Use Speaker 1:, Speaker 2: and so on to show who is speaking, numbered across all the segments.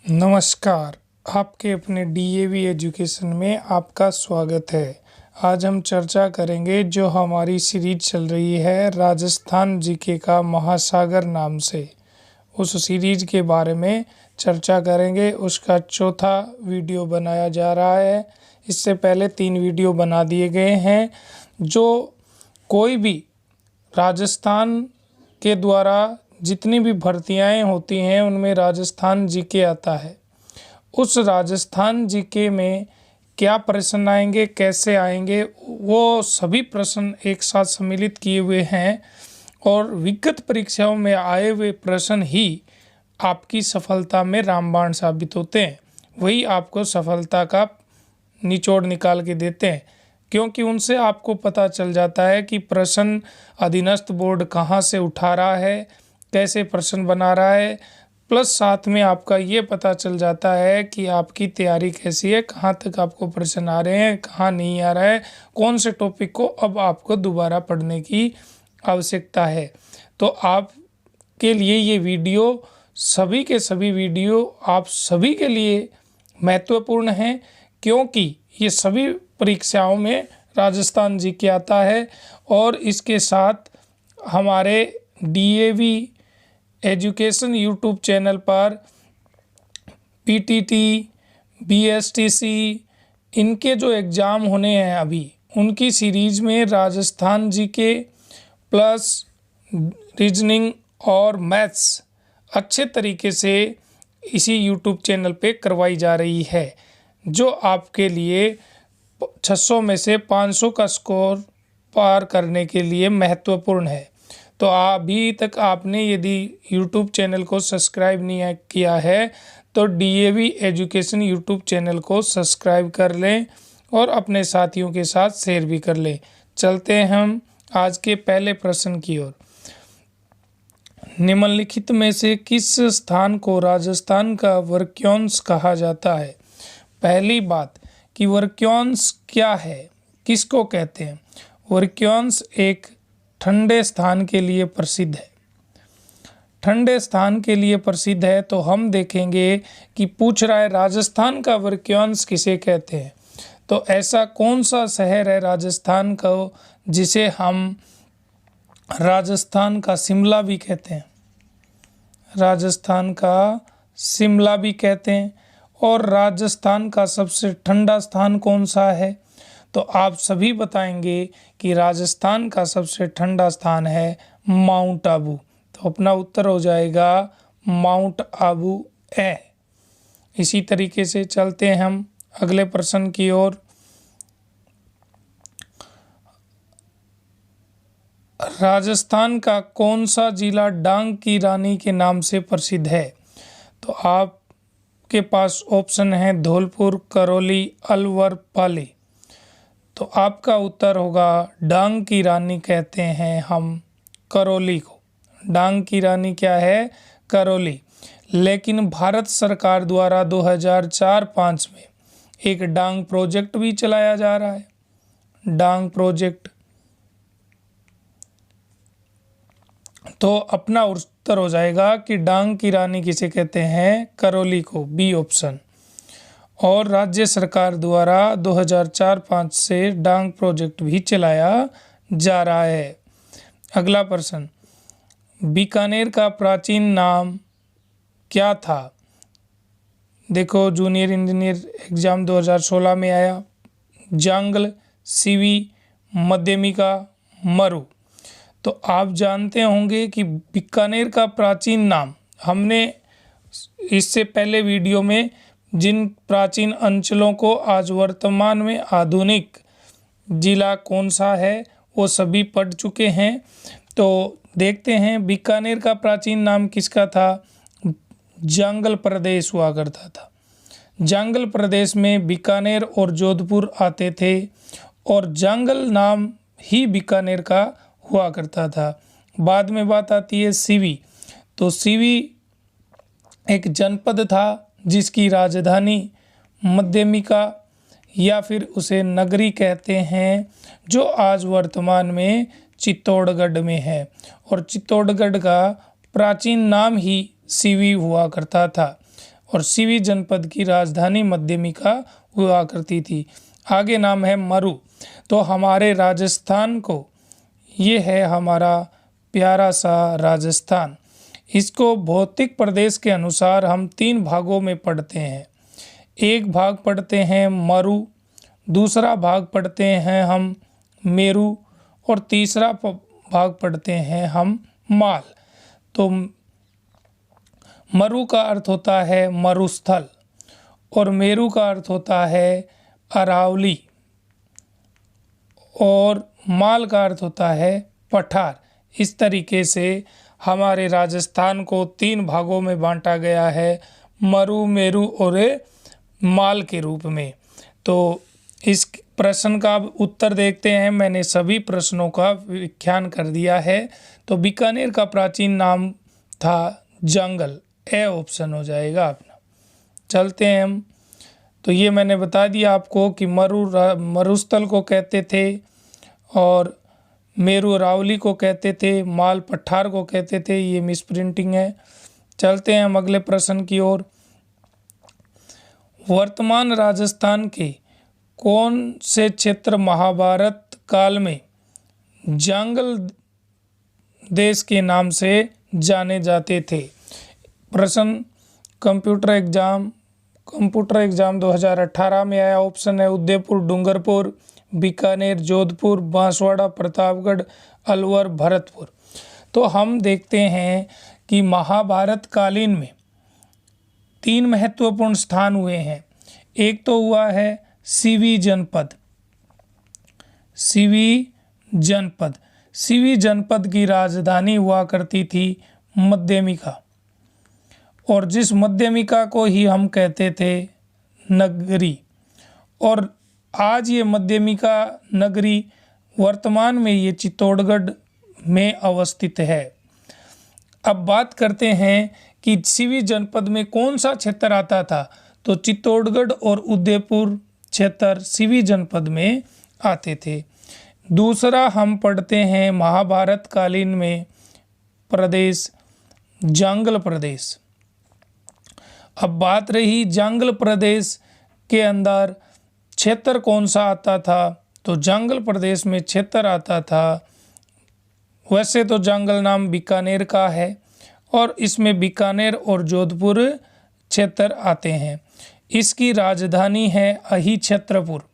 Speaker 1: नमस्कार। आपके अपने डीएवी एजुकेशन में आपका स्वागत है। आज हम चर्चा करेंगे जो हमारी सीरीज चल रही है राजस्थान जीके का महासागर नाम से। उस सीरीज के बारे में चर्चा करेंगे। उसका चौथा वीडियो बनाया जा रहा है। इससे पहले 3 वीडियो बना दिए गए हैं। जो कोई भी राजस्थान के द्वारा जितनी भी भर्तियां होती हैं उनमें राजस्थान जीके आता है। उस राजस्थान जीके में क्या प्रश्न आएंगे, कैसे आएंगे, वो सभी प्रश्न एक साथ सम्मिलित किए हुए हैं और विगत परीक्षाओं में आए हुए प्रश्न ही आपकी सफलता में रामबाण साबित होते हैं। वही आपको सफलता का निचोड़ निकाल के देते हैं, क्योंकि उनसे आपको पता चल जाता है कि प्रश्न अधीनस्थ बोर्ड कहाँ से उठा रहा है, कैसे प्रश्न बना रहा है, प्लस साथ में आपका ये पता चल जाता है कि आपकी तैयारी कैसी है, कहाँ तक आपको प्रश्न आ रहे हैं, कहाँ नहीं आ रहा है, कौन से टॉपिक को अब आपको दोबारा पढ़ने की आवश्यकता है। तो आपके लिए ये वीडियो, सभी के सभी वीडियो आप सभी के लिए महत्वपूर्ण हैं, क्योंकि ये सभी परीक्षाओं में राजस्थान जीके आता है। और इसके साथ हमारे डीएवी एजुकेशन यूट्यूब चैनल पर पीटीटी, बीएसटीसी, इनके जो एग्ज़ाम होने हैं अभी, उनकी सीरीज़ में राजस्थान जीके प्लस रीजनिंग और मैथ्स अच्छे तरीके से इसी यूट्यूब चैनल पे करवाई जा रही है, जो आपके लिए 600 में से 500 का स्कोर पार करने के लिए महत्वपूर्ण है। तो अभी तक आपने यदि यूट्यूब चैनल को सब्सक्राइब नहीं किया है तो डीएवी एजुकेशन यूट्यूब चैनल को सब्सक्राइब कर लें और अपने साथियों के साथ शेयर भी कर लें। चलते हैं हम आज के पहले प्रश्न की ओर। निम्नलिखित में से किस स्थान को राजस्थान का वर्क्योंस कहा जाता है? पहली बात कि वर्क्योंस क्या है, किसको कहते हैं? वर्क्योंस एक ठंडे स्थान के लिए प्रसिद्ध है। ठंडे स्थान के लिए प्रसिद्ध है तो हम देखेंगे कि पूछ रहा है राजस्थान का वर्क्योंस किसे कहते हैं। तो ऐसा कौन सा शहर है राजस्थान का जिसे हम राजस्थान का शिमला भी कहते हैं? राजस्थान का शिमला भी कहते हैं। और राजस्थान का सबसे ठंडा स्थान कौन सा है? तो आप सभी बताएंगे कि राजस्थान का सबसे ठंडा स्थान है माउंट आबू। तो अपना उत्तर हो जाएगा माउंट आबू है। इसी तरीके से चलते हैं हम अगले प्रश्न की ओर। राजस्थान का कौन सा जिला डांग की रानी के नाम से प्रसिद्ध है? तो आपके पास ऑप्शन है धौलपुर, करौली, अलवर, पाली। तो आपका उत्तर होगा डांग की रानी कहते हैं हम करौली को। डांग की रानी क्या है? करौली। लेकिन भारत सरकार द्वारा 2004-05 में एक डांग प्रोजेक्ट भी चलाया जा रहा है। डांग प्रोजेक्ट। तो अपना उत्तर हो जाएगा कि डांग की रानी किसे कहते हैं? करौली को, बी ऑप्शन। और राज्य सरकार द्वारा 2004-05 से डांग प्रोजेक्ट भी चलाया जा रहा है। अगला प्रश्न, बीकानेर का प्राचीन नाम क्या था? देखो, जूनियर इंजीनियर एग्जाम 2016 में आया। जांगल, सीवी, मध्यमिका, मरु। तो आप जानते होंगे कि बीकानेर का प्राचीन नाम, हमने इससे पहले वीडियो में जिन प्राचीन अंचलों को आज वर्तमान में आधुनिक जिला कौन सा है वो सभी पढ़ चुके हैं। तो देखते हैं बीकानेर का प्राचीन नाम किसका था? जांगल प्रदेश हुआ करता था। जांगल प्रदेश में बीकानेर और जोधपुर आते थे और जांगल नाम ही बीकानेर का हुआ करता था। बाद में बात आती है सीवी। तो सीवी एक जनपद था जिसकी राजधानी मध्यमिका या फिर उसे नगरी कहते हैं, जो आज वर्तमान में चित्तौड़गढ़ में है। और चित्तौड़गढ़ का प्राचीन नाम ही सीवी हुआ करता था। और सीवी जनपद की राजधानी मध्यमिका हुआ करती थी। आगे नाम है मरु। तो हमारे राजस्थान को, ये है हमारा प्यारा सा राजस्थान। इसको भौतिक प्रदेश के अनुसार हम 3 भागों में पढ़ते हैं। एक भाग पढ़ते हैं मरु, दूसरा भाग पढ़ते हैं हम मेरु और तीसरा भाग पढ़ते हैं हम माल। तो मरु का अर्थ होता है मरुस्थल और मेरु का अर्थ होता है अरावली और माल का अर्थ होता है पठार। इस तरीके से हमारे राजस्थान को 3 भागों में बांटा गया है, मरु, मेरु और माल के रूप में। तो इस प्रश्न का उत्तर देखते हैं। मैंने सभी प्रश्नों का व्याख्यान कर दिया है। तो बीकानेर का प्राचीन नाम था जंगल, ए ऑप्शन हो जाएगा अपना। चलते हैं हम। तो ये मैंने बता दिया आपको कि मरुस्थल को कहते थे और मेरु अरावली को कहते थे, माल पठार को कहते थे। ये मिस प्रिंटिंग है। चलते हैं हम अगले प्रश्न की ओर। वर्तमान राजस्थान के कौन से क्षेत्र महाभारत काल में जंगल देश के नाम से जाने जाते थे? प्रश्न कंप्यूटर एग्जाम 2018 में आया। ऑप्शन है उदयपुर, डूंगरपुर, बीकानेर, जोधपुर, बांसवाड़ा, प्रतापगढ़, अलवर, भरतपुर। तो हम देखते हैं कि महाभारत कालीन में 3 महत्वपूर्ण स्थान हुए हैं। एक तो हुआ है सीवी जनपद। सीवी जनपद की राजधानी हुआ करती थी मध्यमिका, और जिस मध्यमिका को ही हम कहते थे नगरी। और आज ये मध्यमिका नगरी वर्तमान में ये चित्तौड़गढ़ में अवस्थित है। अब बात करते हैं कि सीवी जनपद में कौन सा क्षेत्र आता था। तो चित्तौड़गढ़ और उदयपुर क्षेत्र सीवी जनपद में आते थे। दूसरा हम पढ़ते हैं महाभारत कालीन में प्रदेश जांगल प्रदेश। अब बात रही जांगल प्रदेश के अंदर क्षेत्र कौन सा आता था। तो जांगल प्रदेश में क्षेत्र आता था, वैसे तो जांगल नाम बीकानेर का है और इसमें बीकानेर और जोधपुर क्षेत्र आते हैं। इसकी राजधानी है अहिछत्रपुर।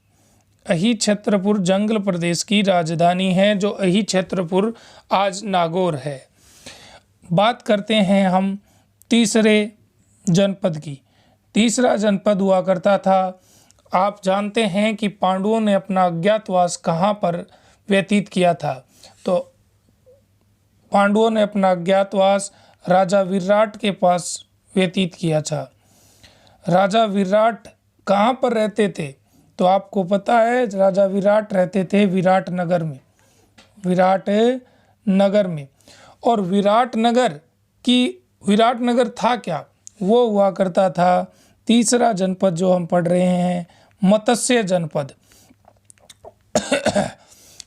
Speaker 1: अहिछत्रपुर जंगल प्रदेश की राजधानी है, जो अहिछत्रपुर आज नागौर है। बात करते हैं हम तीसरे जनपद की। तीसरा जनपद हुआ करता था, आप जानते हैं कि पांडवों ने अपना अज्ञातवास कहाँ पर व्यतीत किया था। तो पांडवों ने अपना अज्ञातवास राजा विराट के पास व्यतीत किया था। राजा विराट कहाँ पर रहते थे? तो आपको पता है राजा विराट रहते थे विराट नगर में। और विराट नगर था क्या? वो हुआ करता था तीसरा जनपद जो हम पढ़ रहे हैं, मत्स्य जनपद।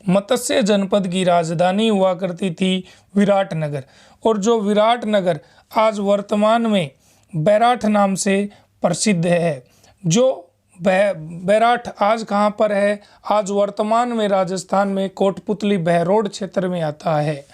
Speaker 1: मत्स्य जनपद की राजधानी हुआ करती थी विराटनगर। और जो विराटनगर आज वर्तमान में बैराठ नाम से प्रसिद्ध है। जो बैराठ आज कहाँ पर है? आज वर्तमान में राजस्थान में कोटपुतली बहरोड क्षेत्र में आता है।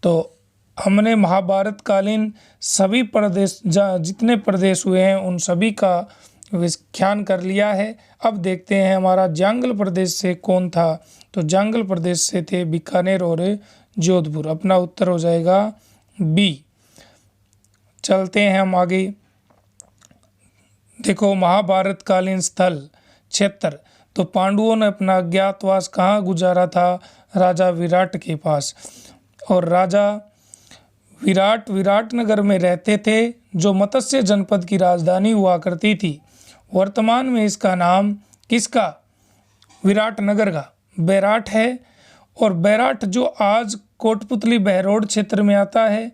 Speaker 1: तो हमने महाभारत कालीन सभी प्रदेश जितने प्रदेश हुए हैं उन सभी का व्याख्यान कर लिया है। अब देखते हैं हमारा जांगल प्रदेश से कौन था। तो जांगल प्रदेश से थे बीकानेर और जोधपुर। अपना उत्तर हो जाएगा बी। चलते हैं हम आगे। देखो महाभारत कालीन स्थल क्षेत्र। तो पांडवों ने अपना अज्ञातवास कहाँ गुजारा था? राजा विराट के पास। और राजा विराटनगर में रहते थे, जो मत्स्य जनपद की राजधानी हुआ करती थी। वर्तमान में इसका नाम किसका? विराटनगर का बैराठ है। और बैराठ जो आज कोटपुतली बहरोड क्षेत्र में आता है।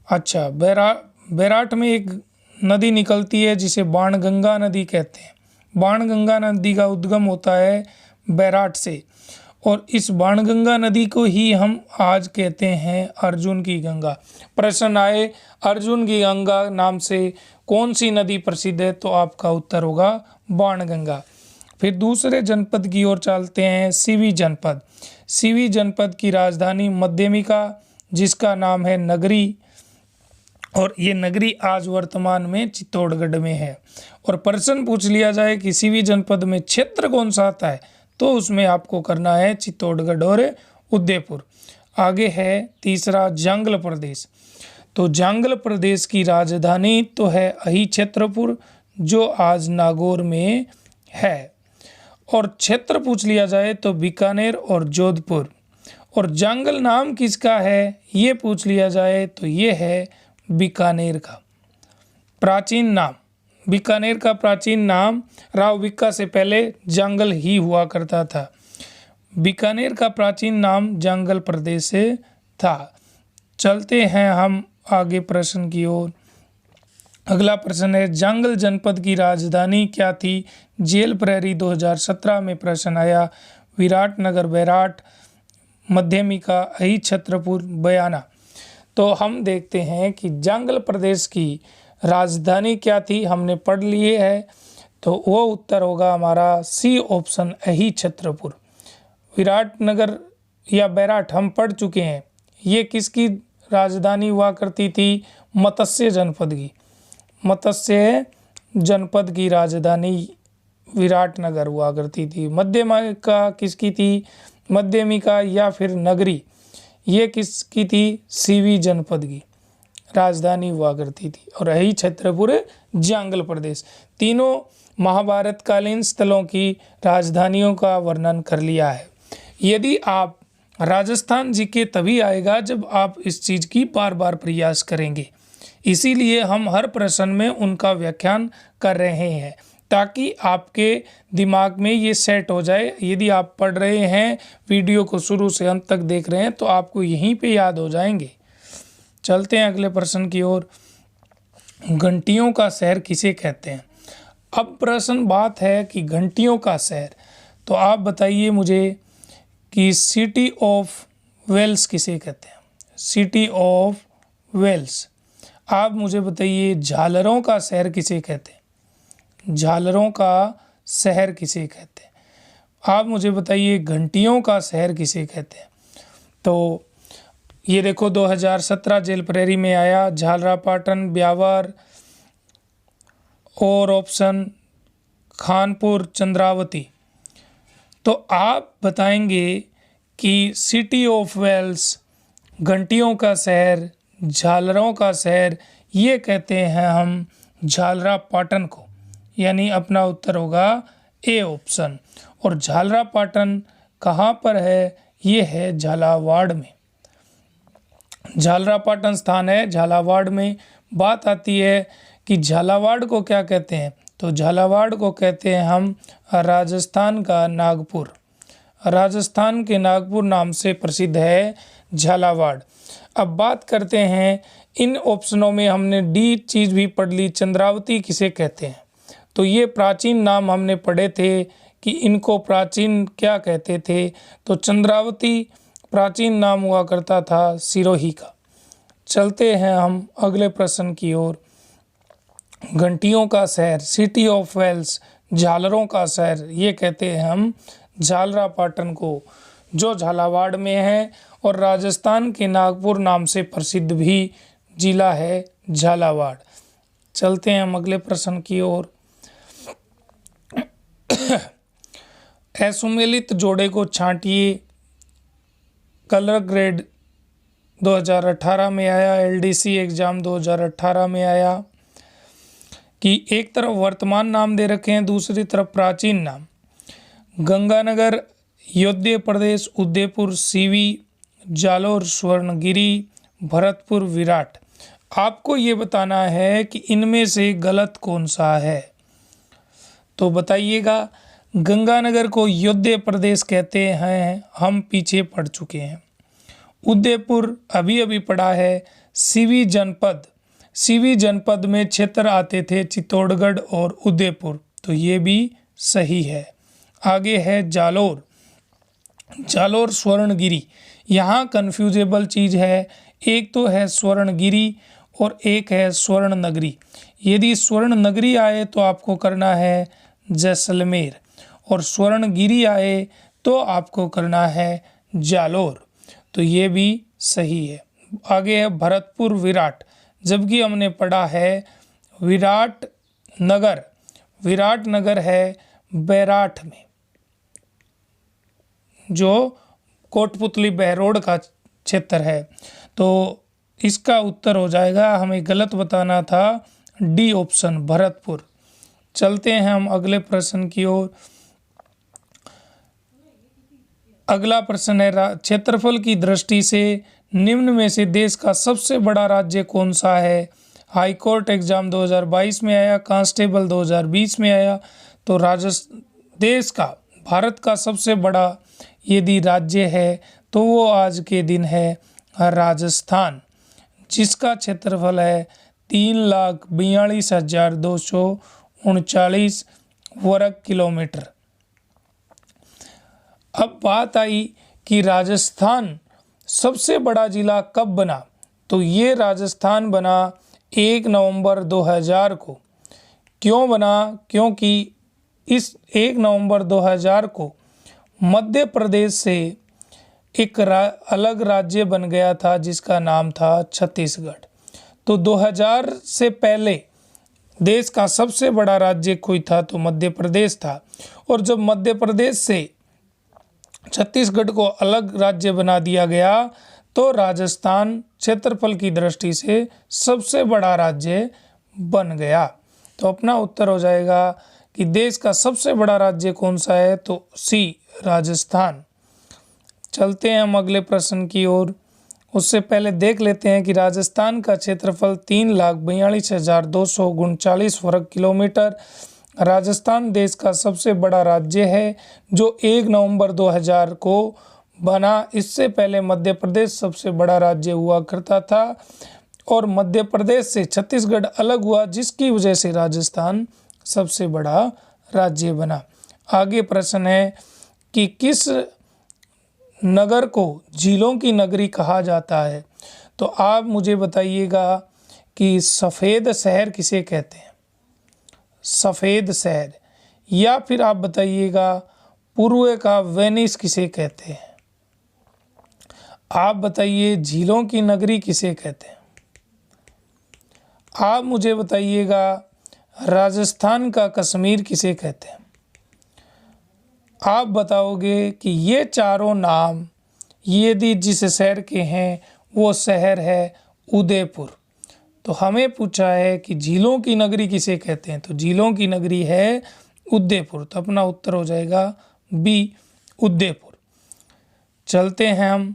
Speaker 1: अच्छा, बैराठ में एक नदी निकलती है जिसे बाणगंगा नदी कहते हैं। बाणगंगा नदी का उद्गम होता है बैराठ से। और इस बाणगंगा नदी को ही हम आज कहते हैं अर्जुन की गंगा। प्रश्न आए अर्जुन की गंगा नाम से कौन सी नदी प्रसिद्ध है, तो आपका उत्तर होगा बाणगंगा। फिर दूसरे जनपद की ओर चलते हैं, सीवी जनपद। सीवी जनपद की राजधानी मध्यमिका, जिसका नाम है नगरी, और ये नगरी आज वर्तमान में चित्तौड़गढ़ में है। और प्रश्न पूछ लिया जाए कि सीवी जनपद में क्षेत्र कौन सा आता है, तो उसमें आपको करना है चित्तौड़गढ़ और उदयपुर। आगे है तीसरा जांगल प्रदेश। तो जांगल प्रदेश की राजधानी तो है अहिछत्रपुर, जो आज नागौर में है। और क्षेत्र पूछ लिया जाए तो बीकानेर और जोधपुर। और जांगल नाम किसका है, ये पूछ लिया जाए तो ये है बीकानेर का प्राचीन नाम। बीकानेर का प्राचीन नाम राव बिक्का से पहले जांगल ही हुआ करता था। बीकानेर का प्राचीन नाम जांगल प्रदेश से था। चलते हैं हम आगे प्रश्न की ओर। अगला प्रश्न है, जांगल जनपद की राजधानी क्या थी? जेल प्रहरी 2017 में प्रश्न आया। विराटनगर, बैराट, मध्यमिका, अहिछत्रपुर, बयाना। तो हम देखते हैं कि जांगल प्रदेश की राजधानी क्या थी, हमने पढ़ लिए है, तो वो उत्तर होगा हमारा सी ऑप्शन अहिछत्रपुर। विराटनगर या बैराट हम पढ़ चुके हैं, ये किसकी राजधानी हुआ करती थी? मत्स्य जनपद की। मत्स्य जनपद की राजधानी विराटनगर हुआ करती थी। मध्यमिका किसकी थी? मध्यमिका या फिर नगरी, ये किसकी थी? सीवी जनपद की राजधानी हुआ करती थी। और अहिछत्रपुर जांगल प्रदेश। तीनों महाभारत कालीन स्थलों की राजधानियों का वर्णन कर लिया है। यदि आप राजस्थान जीके तभी आएगा जब आप इस चीज़ की बार बार प्रयास करेंगे। इसीलिए हम हर प्रश्न में उनका व्याख्यान कर रहे हैं, ताकि आपके दिमाग में ये सेट हो जाए। यदि आप पढ़ रहे हैं, वीडियो को शुरू से अंत तक देख रहे हैं, तो आपको यहीं पे याद हो जाएंगे। चलते हैं अगले प्रश्न की ओर। घंटियों का शहर किसे कहते हैं? अब प्रश्न बात है कि घंटियों का शहर, तो आप बताइए मुझे कि सिटी ऑफ वेल्स किसे कहते हैं? City of Wales. आप मुझे बताइए झालरों का शहर किसे कहते हैं? झालरों का शहर किसे कहते हैं? आप मुझे बताइए घंटियों का शहर किसे कहते हैं? तो ये देखो 2017 जेल प्रहरी में आया, झालरापाटन, ब्यावर, और ऑप्शन खानपुर, चंद्रावती। तो आप बताएंगे कि सिटी ऑफ वेल्स, घंटियों का शहर, झालरों का शहर, ये कहते हैं हम झालरापाटन को। यानी अपना उत्तर होगा ए ऑप्शन। और झालरापाटन कहाँ पर है? ये है झालावाड़ में। झालरापाटन स्थान है झालावाड़ में। बात आती है कि झालावाड़ को क्या कहते हैं, तो झालावाड़ को कहते हैं हम राजस्थान का नागपुर। राजस्थान के नागपुर नाम से प्रसिद्ध है झालावाड़। अब बात करते हैं, इन ऑप्शनों में हमने डी चीज़ भी पढ़ ली, चंद्रावती किसे कहते हैं? तो ये प्राचीन नाम हमने पढ़े थे कि इनको प्राचीन क्या कहते थे, तो चंद्रावती प्राचीन नाम हुआ करता था सिरोही का। चलते हैं हम अगले प्रश्न की ओर। घंटियों का शहर, सिटी ऑफ वेल्स, झालरों का शहर, ये कहते हैं हम झालरापाटन को, जो झालावाड़ में है और राजस्थान के नागपुर नाम से प्रसिद्ध भी जिला है झालावाड़। चलते हैं हम अगले प्रश्न की ओर। असुमेलित जोड़े को छांटिए, कलर ग्रेड 2018 में आया, एलडीसी एग्जाम 2018 में आया, कि एक तरफ वर्तमान नाम दे रखे हैं, दूसरी तरफ प्राचीन नाम। गंगानगर, योध्य प्रदेश, उदयपुर, सीवी, जालोर, स्वर्णगिरी, भरतपुर, विराट। आपको ये बताना है कि इनमें से गलत कौन सा है, तो बताइएगा। गंगानगर को योध्य प्रदेश कहते हैं, हम पीछे पढ़ चुके हैं। उदयपुर अभी अभी पढ़ा है। सीवी जनपद, सीवी जनपद में क्षेत्र आते थे चित्तौड़गढ़ और उदयपुर, तो ये भी सही है। आगे है जालोर। जालोर स्वर्णगिरी, यहाँ कन्फ्यूजेबल चीज़ है, एक तो है स्वर्णगिरी और एक है स्वर्ण नगरी। यदि स्वर्ण नगरी आए तो आपको करना है जैसलमेर, और स्वर्णगिरी आए तो आपको करना है जालोर। तो ये भी सही है। आगे है भरतपुर विराट, जबकि हमने पढ़ा है विराट नगर। विराट नगर है बैराठ में, जो कोटपुतली बहरोड का क्षेत्र है। तो इसका उत्तर हो जाएगा, हमें गलत बताना था, डी ऑप्शन भरतपुर। चलते हैं हम अगले प्रश्न की ओर। अगला प्रश्न है, क्षेत्रफल की दृष्टि से निम्न में से देश का सबसे बड़ा राज्य कौन सा है? हाईकोर्ट एग्जाम 2022 में आया, कांस्टेबल 2020 में आया। तो देश का, भारत का सबसे बड़ा यदि राज्य है तो वो आज के दिन है राजस्थान, जिसका क्षेत्रफल है 3,42,239 वर्ग किलोमीटर। अब बात आई कि राजस्थान सबसे बड़ा जिला कब बना, तो ये राजस्थान बना 1 नवंबर 2000 को। क्यों बना? क्योंकि इस 1 नवंबर 2000 को मध्य प्रदेश से एक अलग राज्य बन गया था जिसका नाम था छत्तीसगढ़। तो 2000 से पहले देश का सबसे बड़ा राज्य कोई था तो मध्य प्रदेश था, और जब मध्य प्रदेश से छत्तीसगढ़ को अलग राज्य बना दिया गया तो राजस्थान क्षेत्रफल की दृष्टि से सबसे बड़ा राज्य बन गया। तो अपना उत्तर हो जाएगा कि देश का सबसे बड़ा राज्य कौन सा है, तो सी राजस्थान। चलते हैं हम अगले प्रश्न की ओर। उससे पहले देख लेते हैं कि राजस्थान का क्षेत्रफल 3,42,239 वर्ग किलोमीटर। राजस्थान देश का सबसे बड़ा राज्य है जो 1 नवंबर 2000 को बना। इससे पहले मध्य प्रदेश सबसे बड़ा राज्य हुआ करता था और मध्य प्रदेश से छत्तीसगढ़ अलग हुआ, जिसकी वजह से राजस्थान सबसे बड़ा राज्य बना। आगे प्रश्न है कि किस नगर को झीलों की नगरी कहा जाता है? तो आप मुझे बताइएगा कि सफ़ेद शहर किसे कहते हैं? सफ़ेद शहर। या फिर आप बताइएगा पूर्व का वेनिस किसे कहते हैं? आप बताइए झीलों की नगरी किसे कहते हैं? आप मुझे बताइएगा राजस्थान का कश्मीर किसे कहते हैं? आप बताओगे कि ये चारों नाम यदि जिस शहर के हैं वो शहर है उदयपुर। तो हमें पूछा है कि झीलों की नगरी किसे कहते हैं, तो झीलों की नगरी है उदयपुर। तो अपना उत्तर हो जाएगा बी उदयपुर। चलते हैं हम,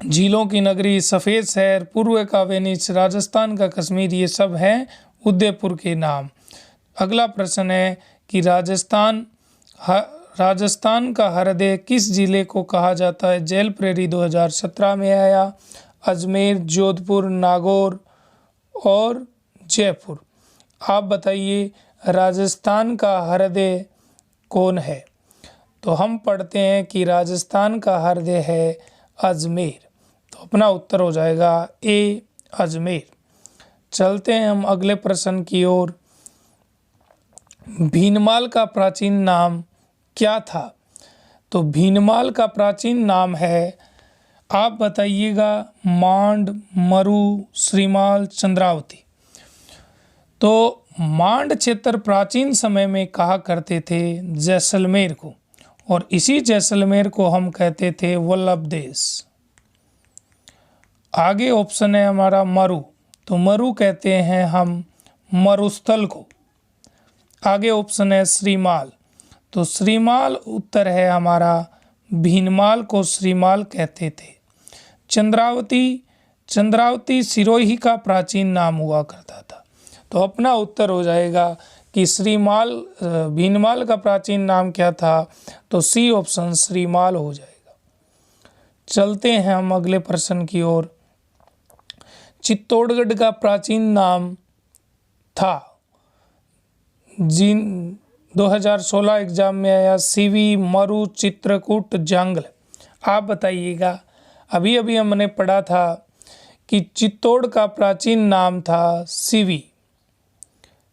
Speaker 1: झीलों की नगरी, सफ़ेद शहर, पूर्व का वेनिस, राजस्थान का कश्मीर, ये सब हैं उदयपुर के नाम। अगला प्रश्न है कि राजस्थान का हृदय किस जिले को कहा जाता है? जेल प्रेरी 2017 में आया, अजमेर, जोधपुर, नागौर और जयपुर। आप बताइए राजस्थान का हृदय कौन है? तो हम पढ़ते हैं कि राजस्थान का हृदय है अजमेर। तो अपना उत्तर हो जाएगा ए अजमेर। चलते हैं हम अगले प्रश्न की ओर। भीनमाल का प्राचीन नाम क्या था? तो भीनमाल का प्राचीन नाम है, आप बताइएगा, मांड, मरु, श्रीमाल, चंद्रावती। तो मांड क्षेत्र प्राचीन समय में कहा करते थे जैसलमेर को, और इसी जैसलमेर को हम कहते थे वल्लभ देश। आगे ऑप्शन है हमारा मरु, तो मरु कहते हैं हम मरुस्थल को। आगे ऑप्शन है श्रीमाल, तो श्रीमाल उत्तर है हमारा, भीनमाल को श्रीमाल कहते थे। चंद्रावती सिरोही का प्राचीन नाम हुआ करता था। तो अपना उत्तर हो जाएगा कि भीनमाल का प्राचीन नाम क्या था, तो सी ऑप्शन श्रीमाल हो जाएगा। चलते हैं हम अगले प्रश्न की ओर। चित्तौड़गढ़ का प्राचीन नाम था 2016 एग्जाम में आया सीवी मरु चित्रकूट जांगल। आप बताइएगा, अभी अभी हमने पढ़ा था कि चित्तौड़ का प्राचीन नाम था सीवी।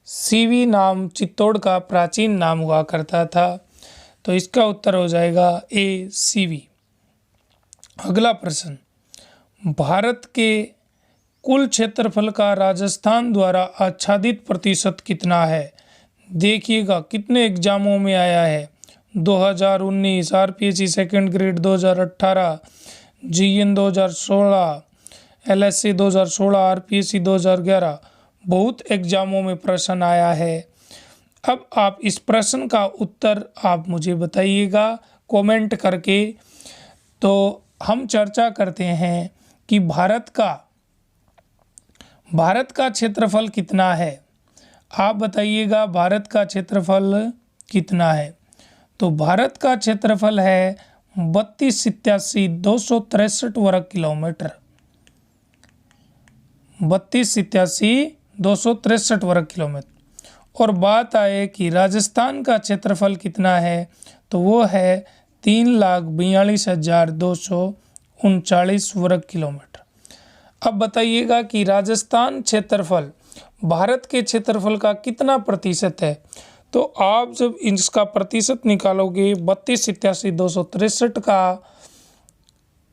Speaker 1: सीवी नाम चित्तौड़ का प्राचीन नाम हुआ करता था, तो इसका उत्तर हो जाएगा ए सीवी। अगला प्रश्न, भारत के कुल क्षेत्रफल का राजस्थान द्वारा आच्छादित प्रतिशत कितना है? देखिएगा कितने एग्जामों में आया है। 2019 RPSC second grade, 2018 GN, 2016 LSC, 2016 RPSC, 2011 बहुत एग्जामों में प्रश्न आया है। अब आप इस प्रश्न का उत्तर आप मुझे बताइएगा कमेंट करके। तो हम चर्चा करते हैं कि भारत का क्षेत्रफल कितना है। आप बताइएगा भारत का क्षेत्रफल कितना है। तो भारत का क्षेत्रफल है 3287,263 वर्ग किलोमीटर। 3287,263 वर्ग किलोमीटर। और बात आए कि राजस्थान का क्षेत्रफल कितना है, तो वो है 3,42,239 वर्ग किलोमीटर। अब बताइएगा कि राजस्थान क्षेत्रफल भारत के क्षेत्रफल का कितना प्रतिशत है। तो आप जब इसका प्रतिशत निकालोगे, 32,87,263 का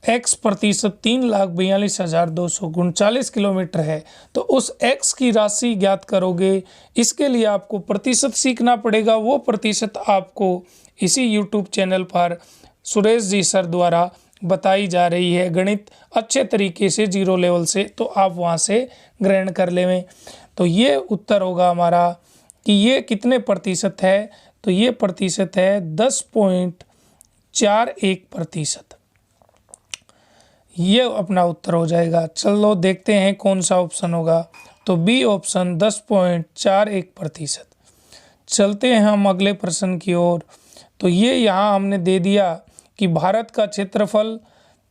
Speaker 1: x प्रतिशत 3,42,239 किलोमीटर है, तो उस x की राशि ज्ञात करोगे। इसके लिए आपको प्रतिशत सीखना पड़ेगा। वो प्रतिशत आपको इसी YouTube चैनल पर सुरेश जी सर द्वारा बताई जा रही है, गणित अच्छे तरीके से 0 लेवल से, तो आप वहाँ से ग्रहण कर लें। तो ये उत्तर होगा हमारा कि ये कितने प्रतिशत है। तो ये प्रतिशत है 10.41%। ये अपना उत्तर हो जाएगा। चलो देखते हैं कौन सा ऑप्शन होगा। तो बी ऑप्शन 10.41%। चलते हैं हम अगले प्रश्न की ओर। तो ये यहाँ हमने दे दिया कि भारत का क्षेत्रफल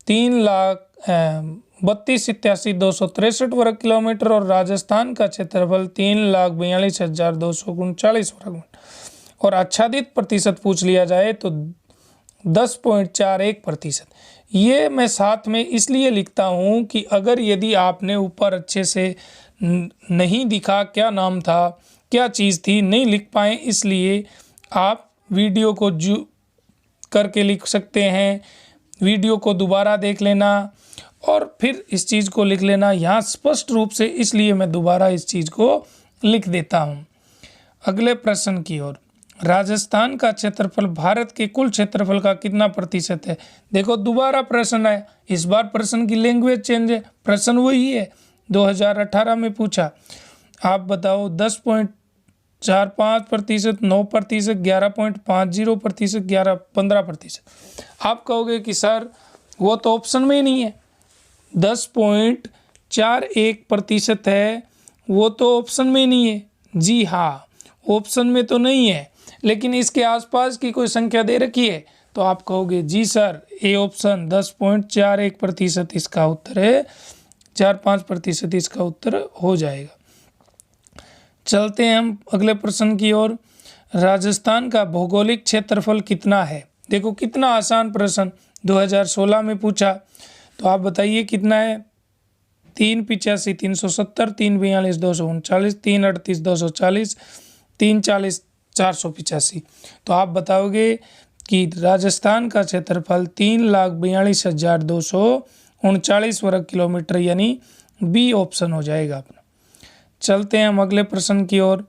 Speaker 1: 3,32,87,263 वर्ग किलोमीटर और राजस्थान का क्षेत्रफल 3,42,239 वर्ग मीटर, और आच्छादित प्रतिशत पूछ लिया जाए तो 10.41%। ये मैं साथ में इसलिए लिखता हूँ कि अगर यदि आपने ऊपर अच्छे से नहीं दिखा क्या नाम था, क्या चीज़ थी, नहीं लिख पाए, इसलिए आप वीडियो को जू करके लिख सकते हैं। वीडियो को दोबारा देख लेना और फिर इस चीज़ को लिख लेना यहाँ स्पष्ट रूप से, इसलिए मैं दोबारा इस चीज़ को लिख देता हूँ। अगले प्रश्न की ओर, राजस्थान का क्षेत्रफल भारत के कुल क्षेत्रफल का कितना प्रतिशत है। देखो दोबारा प्रश्न है, इस बार प्रश्न की लैंग्वेज चेंज है, प्रश्न वही है 2018 में पूछा। आप बताओ 10.45%, 9%, 11.50%, 15%। आप कहोगे कि सर वो तो ऑप्शन में ही नहीं है। 10.41% है, वो तो ऑप्शन में ही नहीं है। जी हाँ, ऑप्शन में तो नहीं है, लेकिन इसके आसपास की कोई संख्या दे रखी है, तो आप कहोगे जी सर ए ऑप्शन 10.41% इसका उत्तर है। 4-5% इसका उत्तर हो जाएगा। चलते हैं हम अगले प्रश्न की ओर। राजस्थान का भौगोलिक क्षेत्रफल कितना है। देखो कितना आसान प्रश्न 2016 में पूछा। तो आप बताइए कितना है। 3,85,370, 3,42,239, 3,38,240, 3,40,485। तो आप बताओगे कि राजस्थान का क्षेत्रफल 3,42,239 वर्ग किलोमीटर, यानी बी ऑप्शन हो जाएगा अपना। चलते हैं हम अगले प्रश्न की ओर।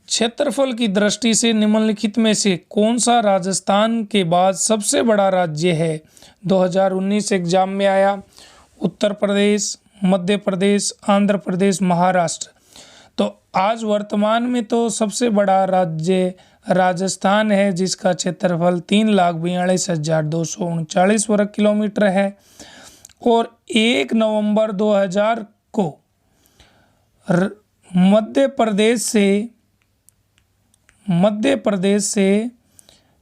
Speaker 1: क्षेत्रफल की दृष्टि से निम्नलिखित में से कौन सा राजस्थान के बाद सबसे बड़ा राज्य है। 2019 एग्जाम में आया। उत्तर प्रदेश, मध्य प्रदेश, आंध्र प्रदेश, महाराष्ट्र। तो आज वर्तमान में तो सबसे बड़ा राज्य राजस्थान है, जिसका क्षेत्रफल 3,42,239 वर्ग किलोमीटर है। और 1 नवंबर 2000 को मध्य प्रदेश से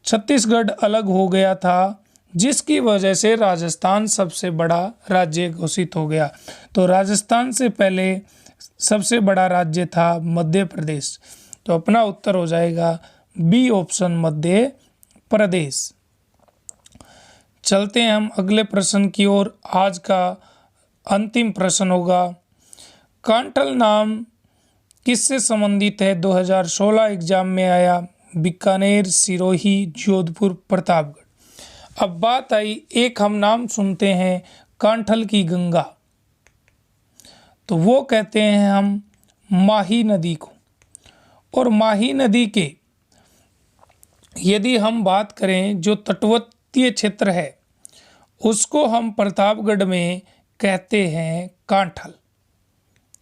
Speaker 1: छत्तीसगढ़ अलग हो गया था, जिसकी वजह से राजस्थान सबसे बड़ा राज्य घोषित हो गया। तो राजस्थान से पहले सबसे बड़ा राज्य था मध्य प्रदेश। तो अपना उत्तर हो जाएगा बी ऑप्शन, मध्य प्रदेश। चलते हैं हम अगले प्रश्न की ओर। आज का अंतिम प्रश्न होगा, कांठल नाम किससे संबंधित है? 2016 एग्जाम में आया, बीकानेर, सिरोही, जोधपुर, प्रतापगढ़। अब बात आई, एक हम नाम सुनते हैं कांठल की गंगा, तो वो कहते हैं हम माही नदी को। और माही नदी के यदि हम बात करें, जो तटवर्तीय क्षेत्र है उसको हम प्रतापगढ़ में कहते हैं कांठल।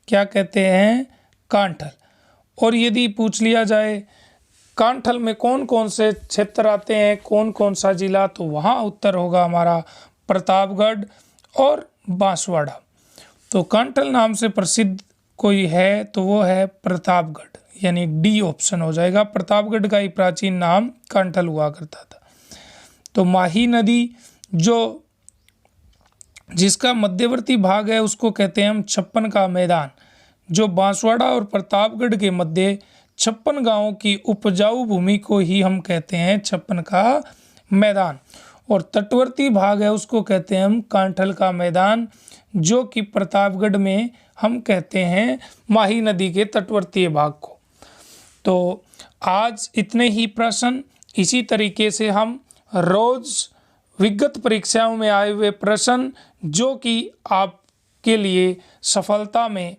Speaker 1: क्या कहते हैं? कांठल। और यदि पूछ लिया जाए कांठल में कौन कौन से क्षेत्र आते हैं, कौन कौन सा जिला, तो वहाँ उत्तर होगा हमारा प्रतापगढ़ और बांसवाड़ा। तो कांठल नाम से प्रसिद्ध कोई है तो वो है प्रतापगढ़, यानी डी ऑप्शन हो जाएगा। प्रतापगढ़ का ही प्राचीन नाम कांठल हुआ करता था। तो माही नदी जो जिसका मध्यवर्ती भाग है उसको कहते हैं हम छप्पन का मैदान। जो बांसवाड़ा और प्रतापगढ़ के मध्य 56 गांवों की उपजाऊ भूमि को ही हम कहते हैं छप्पन का मैदान। और तटवर्ती भाग है उसको कहते हैं हम कांठल का मैदान, जो कि प्रतापगढ़ में हम कहते हैं माही नदी के तटवर्तीय भाग को। तो आज इतने ही प्रश्न। इसी तरीके से हम रोज विगत परीक्षाओं में आए हुए प्रश्न, जो कि आपके लिए सफलता में,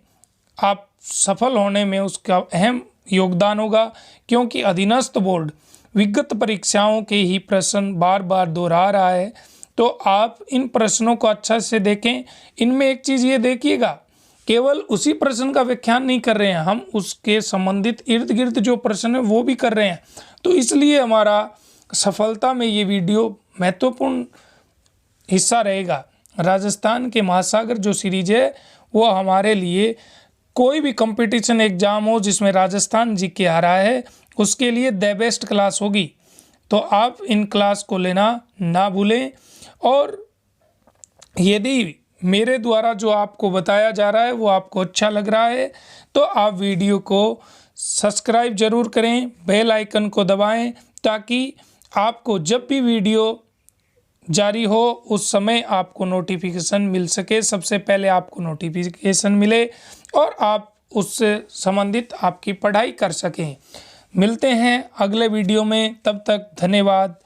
Speaker 1: आप सफल होने में उसका अहम योगदान होगा, क्योंकि अधीनस्थ बोर्ड विगत परीक्षाओं के ही प्रश्न बार बार दोहरा रहा है। तो आप इन प्रश्नों को अच्छा से देखें। इनमें एक चीज़ ये देखिएगा, केवल उसी प्रश्न का व्याख्यान नहीं कर रहे हैं, हम उसके संबंधित इर्द गिर्द जो प्रश्न है वो भी कर रहे हैं। तो इसलिए हमारा सफलता में ये वीडियो महत्वपूर्ण हिस्सा रहेगा। राजस्थान के महासागर जो सीरीज है वो हमारे लिए कोई भी कंपटीशन एग्जाम हो जिसमें राजस्थान जीके आ रहा है, उसके लिए द बेस्ट क्लास होगी। तो आप इन क्लास को लेना ना भूलें। और यदि मेरे द्वारा जो आपको बताया जा रहा है वो आपको अच्छा लग रहा है तो आप वीडियो को सब्सक्राइब जरूर करें, बेल आइकन को दबाएं, ताकि आपको जब भी वीडियो जारी हो उस समय आपको नोटिफिकेशन मिल सके, सबसे पहले आपको नोटिफिकेशन मिले और आप उससे संबंधित आपकी पढ़ाई कर सकें। मिलते हैं अगले वीडियो में, तब तक धन्यवाद।